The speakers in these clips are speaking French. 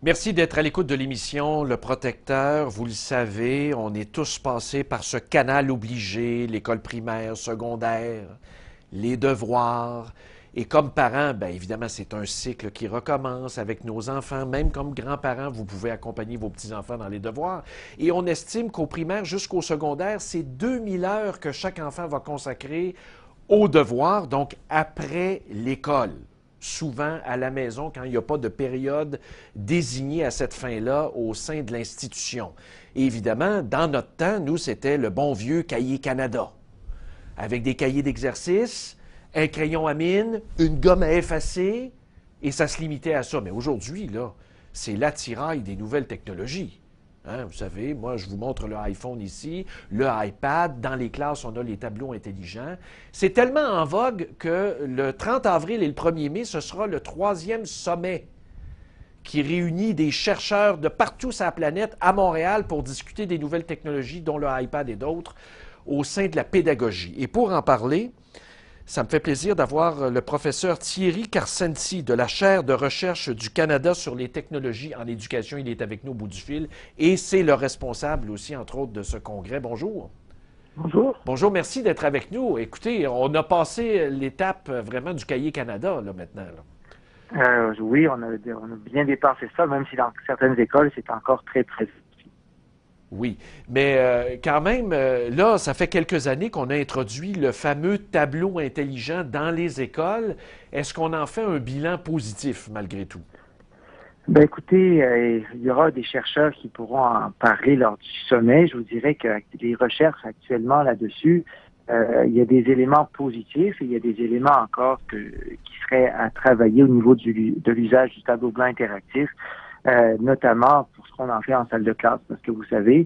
Merci d'être à l'écoute de l'émission Le Protecteur. Vous le savez, on est tous passés par ce canal obligé, l'école primaire, secondaire, les devoirs. Et comme parents, bien évidemment, c'est un cycle qui recommence avec nos enfants. Même comme grands-parents, vous pouvez accompagner vos petits-enfants dans les devoirs. Et on estime qu'au primaire jusqu'au secondaire, c'est 2000 heures que chaque enfant va consacrer aux devoirs, donc après l'école. Souvent à la maison quand il n'y a pas de période désignée à cette fin-là au sein de l'institution. Et évidemment, dans notre temps, nous, c'était le bon vieux cahier Canada, avec des cahiers d'exercice, un crayon à mine, une gomme à effacer, et ça se limitait à ça. Mais aujourd'hui, là, c'est l'attirail des nouvelles technologies. Hein, vous savez, moi, je vous montre le iPhone ici, le iPad. Dans les classes, on a les tableaux intelligents. C'est tellement en vogue que le 30 avril et le 1er mai, ce sera le 3e sommet qui réunit des chercheurs de partout sur la planète à Montréal pour discuter des nouvelles technologies, dont le iPad et d'autres, au sein de la pédagogie. Et pour en parler, ça me fait plaisir d'avoir le professeur Thierry Karsenty de la chaire de recherche du Canada sur les technologies en éducation. Il est avec nous au bout du fil et c'est le responsable aussi, entre autres, de ce congrès. Bonjour. Bonjour. Bonjour, merci d'être avec nous. Écoutez, on a passé l'étape vraiment du cahier Canada, là, maintenant. Oui, on a bien dépassé ça, même si dans certaines écoles, c'est encore très présent. Oui, mais quand même, là, ça fait quelques années qu'on a introduit le fameux tableau intelligent dans les écoles. Est-ce qu'on en fait un bilan positif, malgré tout? Ben écoutez, il y aura des chercheurs qui pourront en parler lors du sommet. Je vous dirais que les recherches actuellement là-dessus, il y a des éléments positifs et il y a des éléments encore qui seraient à travailler au niveau de l'usage du tableau blanc interactif, notamment pour ce qu'on en fait en salle de classe. Parce que vous savez,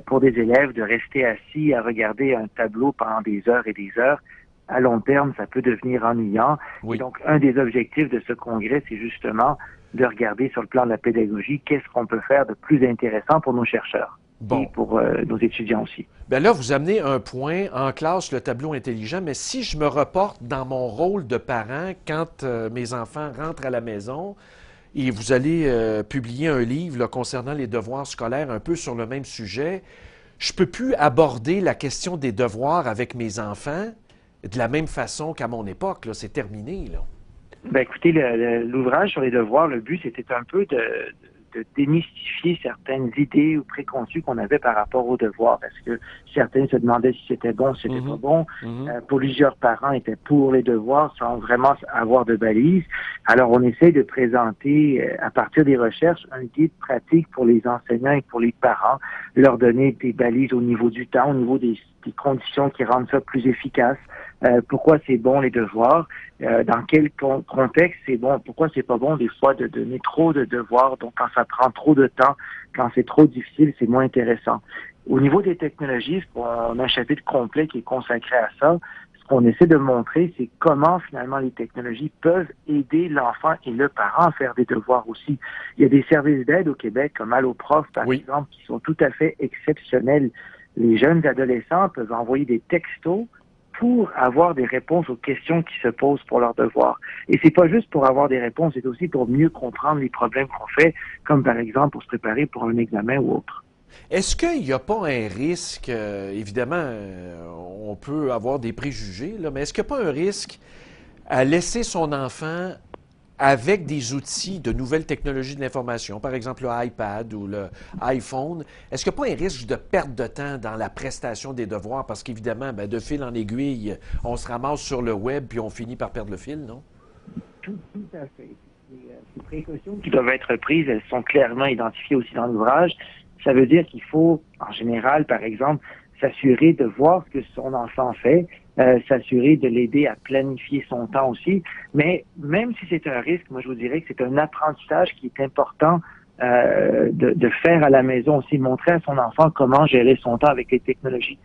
pour des élèves, de rester assis à regarder un tableau pendant des heures et des heures, à long terme, ça peut devenir ennuyant. Oui. Et donc, un des objectifs de ce congrès, c'est justement de regarder sur le plan de la pédagogie qu'est-ce qu'on peut faire de plus intéressant pour nos chercheurs et pour nos étudiants aussi. Bien là, vous amenez un point en classe, le tableau intelligent, mais si je me reporte dans mon rôle de parent, quand mes enfants rentrent à la maison et vous allez publier un livre là, concernant les devoirs scolaires un peu sur le même sujet, je ne peux plus aborder la question des devoirs avec mes enfants de la même façon qu'à mon époque. Là, c'est terminé, là. Ben écoutez, l'ouvrage sur les devoirs, le but, c'était un peu de démystifier certaines idées ou préconçus qu'on avait par rapport aux devoirs, parce que certains se demandaient si c'était bon, si c'était pas bon. Plusieurs parents étaient pour les devoirs sans vraiment avoir de balises. Alors, on essaie de présenter, à partir des recherches, un guide pratique pour les enseignants et pour les parents, leur donner des balises au niveau du temps, au niveau des conditions qui rendent ça plus efficace. Pourquoi c'est bon les devoirs, dans quel contexte c'est bon, pourquoi c'est pas bon des fois de donner trop de devoirs, donc quand ça prend trop de temps, quand c'est trop difficile, c'est moins intéressant. Au niveau des technologies, on a un chapitre complet qui est consacré à ça. Ce qu'on essaie de montrer, c'est comment finalement les technologies peuvent aider l'enfant et le parent à faire des devoirs aussi. Il y a des services d'aide au Québec, comme Alloprof par exemple, qui sont tout à fait exceptionnels. Les jeunes adolescents peuvent envoyer des textos pour avoir des réponses aux questions qui se posent pour leurs devoirs. Et c'est pas juste pour avoir des réponses, c'est aussi pour mieux comprendre les problèmes qu'on fait, comme par exemple pour se préparer pour un examen ou autre. Est-ce qu'il n'y a pas un risque, évidemment, on peut avoir des préjugés, là, mais est-ce qu'il n'y a pas un risque à laisser son enfant avec des outils de nouvelles technologies de l'information, par exemple le iPad ou le iPhone, est-ce qu'il n'y a pas un risque de perte de temps dans la prestation des devoirs? Parce qu'évidemment, de fil en aiguille, on se ramasse sur le web puis on finit par perdre le fil, non? Tout à fait. Les précautions qui doivent être prises, elles sont clairement identifiées aussi dans l'ouvrage. Ça veut dire qu'il faut, en général, par exemple, s'assurer de voir ce que son enfant fait, s'assurer de l'aider à planifier son temps aussi. Mais même si c'est un risque, moi je vous dirais que c'est un apprentissage qui est important de faire à la maison aussi, montrer à son enfant comment gérer son temps avec les technologies.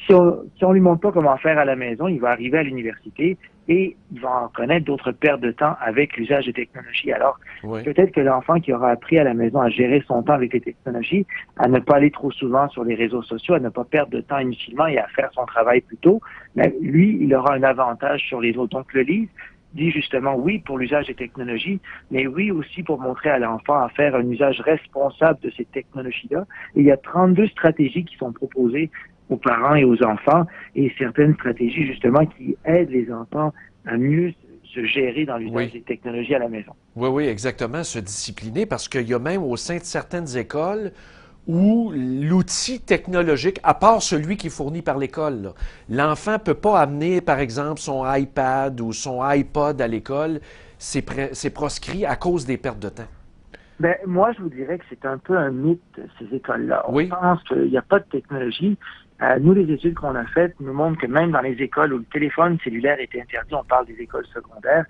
Si on lui montre pas comment faire à la maison, il va arriver à l'université et il va en connaître d'autres pertes de temps avec l'usage des technologies. Alors, peut-être que l'enfant qui aura appris à la maison à gérer son temps avec les technologies, à ne pas aller trop souvent sur les réseaux sociaux, à ne pas perdre de temps inutilement et à faire son travail plus tôt, mais lui, il aura un avantage sur les autres. Donc, le livre, dit justement oui pour l'usage des technologies, mais oui aussi pour montrer à l'enfant à faire un usage responsable de ces technologies-là. Et il y a 32 stratégies qui sont proposées aux parents et aux enfants, et certaines stratégies justement qui aident les enfants à mieux se gérer dans l'usage des technologies à la maison. Oui, oui, exactement, se discipliner, parce qu'il y a même au sein de certaines écoles où l'outil technologique, à part celui qui est fourni par l'école, l'enfant ne peut pas amener, par exemple, son iPad ou son iPod à l'école, c'est proscrit à cause des pertes de temps. Ben, moi, je vous dirais que c'est un peu un mythe, ces écoles-là. Oui. On pense qu'il n'y a pas de technologie. Nous, les études qu'on a faites nous montrent que même dans les écoles où le téléphone cellulaire était interdit, on parle des écoles secondaires,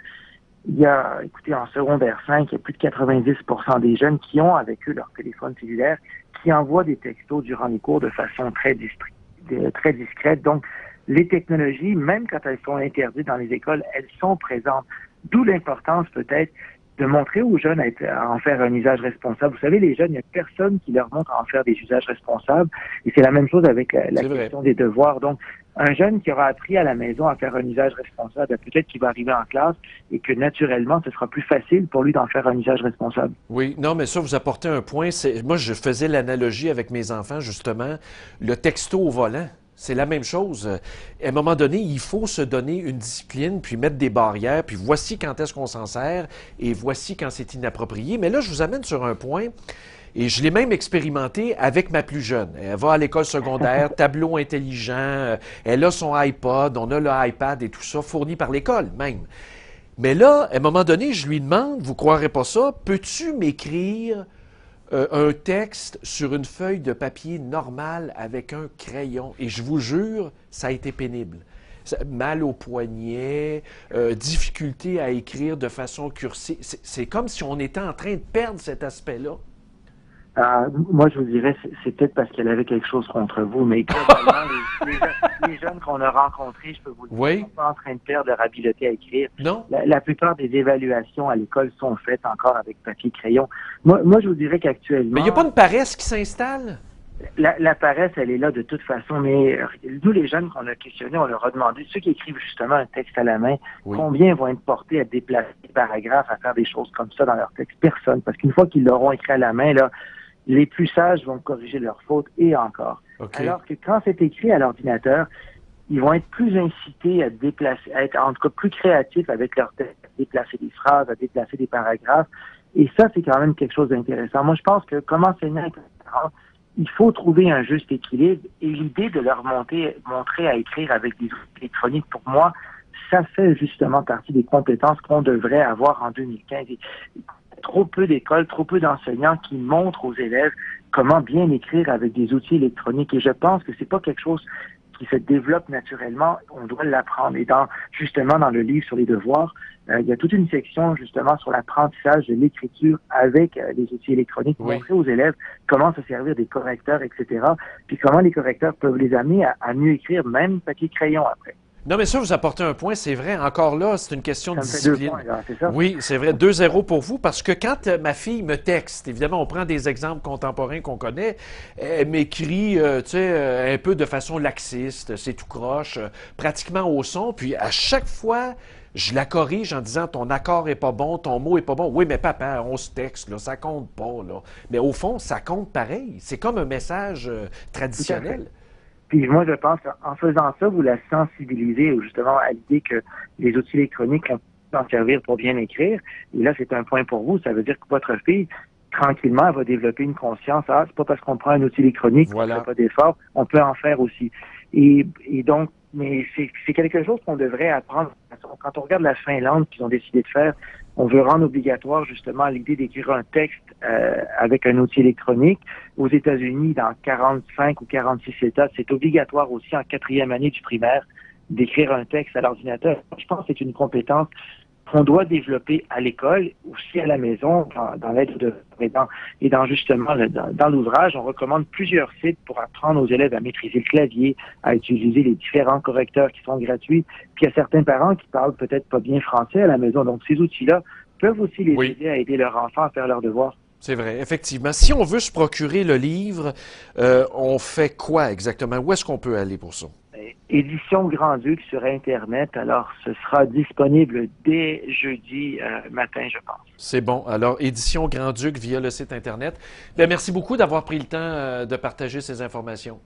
il y a, écoutez, en secondaire 5, il y a plus de 90% des jeunes qui ont avec eux leur téléphone cellulaire, qui envoient des textos durant les cours de façon très discrète. Donc, les technologies, même quand elles sont interdites dans les écoles, elles sont présentes. D'où l'importance peut-être de montrer aux jeunes à en faire un usage responsable. Vous savez, les jeunes, il n'y a personne qui leur montre à en faire des usages responsables. Et c'est la même chose avec la question des devoirs. Donc, un jeune qui aura appris à la maison à faire un usage responsable, peut-être qu'il va arriver en classe et que naturellement, ce sera plus facile pour lui d'en faire un usage responsable. Oui, non, mais ça, vous apportez un point. Moi, je faisais l'analogie avec mes enfants, justement, le texto au volant. C'est la même chose. À un moment donné, il faut se donner une discipline, puis mettre des barrières, puis voici quand est-ce qu'on s'en sert, et voici quand c'est inapproprié. Mais là, je vous amène sur un point, et je l'ai même expérimenté avec ma plus jeune. Elle va à l'école secondaire, tableau intelligent, elle a son iPod, on a le iPad et tout ça, fourni par l'école même. Mais là, à un moment donné, je lui demande, vous croirez pas ça, peux-tu m'écrire un texte sur une feuille de papier normale avec un crayon? Et je vous jure, ça a été pénible. Mal au poignet, difficulté à écrire de façon cursive. C'est comme si on était en train de perdre cet aspect-là. Moi, je vous dirais, c'est peut-être parce qu'elle avait quelque chose contre vous, mais globalement, les jeunes qu'on a rencontrés, je peux vous dire, ils ne sont pas en train de perdre leur habileté à écrire. Non. La plupart des évaluations à l'école sont faites encore avec papier crayon. Moi, je vous dirais qu'actuellement... Mais il n'y a pas une paresse qui s'installe? La paresse, elle est là de toute façon, mais nous, les jeunes qu'on a questionnés, on leur a demandé, ceux qui écrivent justement un texte à la main, combien vont être portés à déplacer des paragraphes, à faire des choses comme ça dans leur texte? Personne. Parce qu'une fois qu'ils l'auront écrit à la main, là, les plus sages vont corriger leurs fautes et encore. Alors que quand c'est écrit à l'ordinateur, ils vont être plus incités à déplacer, à être en tout cas plus créatifs avec leur texte, à déplacer des phrases, à déplacer des paragraphes. Et ça, c'est quand même quelque chose d'intéressant. Moi, je pense que comme enseignant, il faut trouver un juste équilibre et l'idée de leur montrer à écrire avec des outils électroniques, pour moi, ça fait justement partie des compétences qu'on devrait avoir en 2015. Et trop peu d'écoles, trop peu d'enseignants qui montrent aux élèves comment bien écrire avec des outils électroniques. Et je pense que c'est pas quelque chose qui se développe naturellement, on doit l'apprendre. Et justement, dans le livre sur les devoirs, il y a toute une section justement sur l'apprentissage de l'écriture avec les outils électroniques, montrer aux élèves comment se servir des correcteurs, etc. Puis comment les correcteurs peuvent les amener à mieux écrire, même papier-crayon après. Non, mais ça, vous apportez un point, c'est vrai. Encore là, c'est une question de discipline. 2 points, là, c'est ça? Oui, c'est vrai, 2-0 pour vous, parce que quand ma fille me texte, évidemment, on prend des exemples contemporains qu'on connaît, elle m'écrit, tu sais, un peu de façon laxiste, c'est tout croche, pratiquement au son, puis à chaque fois, je la corrige en disant, ton accord est pas bon, ton mot est pas bon. Oui, mais papa, on se texte, là, ça compte pas, là. Mais au fond, ça compte pareil. C'est comme un message traditionnel. Puis moi, je pense qu'en faisant ça, vous la sensibilisez justement à l'idée que les outils électroniques, on peut s'en servir pour bien écrire. Et là, c'est un point pour vous. Ça veut dire que votre fille, tranquillement, elle va développer une conscience. Ah, c'est pas parce qu'on prend un outil électronique qu'on ne fait pas d'effort. On peut en faire aussi. Et donc, mais c'est quelque chose qu'on devrait apprendre. Quand on regarde la Finlande qu'ils ont décidé de faire, on veut rendre obligatoire justement l'idée d'écrire un texte avec un outil électronique. Aux États-Unis, dans 45 ou 46 États, c'est obligatoire aussi en 4e année du primaire d'écrire un texte à l'ordinateur. Je pense que c'est une compétence qu'on doit développer à l'école, aussi à la maison, dans l'aide de et dans justement dans l'ouvrage, on recommande plusieurs sites pour apprendre aux élèves à maîtriser le clavier, à utiliser les différents correcteurs qui sont gratuits. Puis il y a certains parents qui parlent peut-être pas bien français à la maison, donc ces outils-là peuvent aussi les aider à aider leurs enfants à faire leurs devoirs. C'est vrai, effectivement. Si on veut se procurer le livre, on fait quoi exactement? Où est-ce qu'on peut aller pour ça? Édition Grand-Duc sur Internet. Alors, ce sera disponible dès jeudi matin, je pense. C'est bon. Alors, Édition Grand-Duc via le site Internet. Bien, merci beaucoup d'avoir pris le temps de partager ces informations.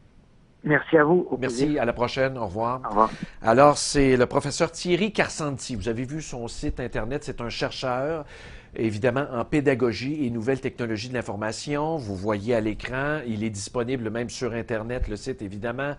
Merci à vous. Merci. À la prochaine. Au revoir. Au revoir. Alors, c'est le professeur Thierry Carsanti. Vous avez vu son site Internet. C'est un chercheur, évidemment, en pédagogie et nouvelles technologies de l'information. Vous voyez à l'écran, il est disponible même sur Internet, le site, évidemment.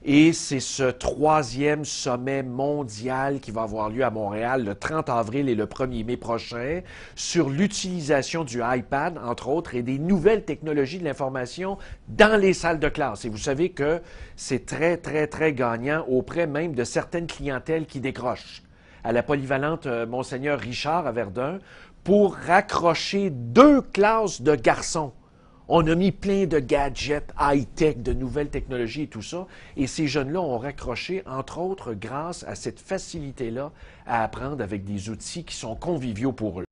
Et c'est ce 3e sommet mondial qui va avoir lieu à Montréal le 30 avril et le 1er mai prochain sur l'utilisation du iPad, entre autres, et des nouvelles technologies de l'information dans les salles de classe. Et vous savez que c'est très, très, très gagnant auprès même de certaines clientèles qui décrochent. À la polyvalente Monseigneur Richard à Verdun, pour raccrocher 2 classes de garçons. On a mis plein de gadgets high-tech, de nouvelles technologies et tout ça. Et ces jeunes-là ont raccroché, entre autres, grâce à cette facilité-là à apprendre avec des outils qui sont conviviaux pour eux.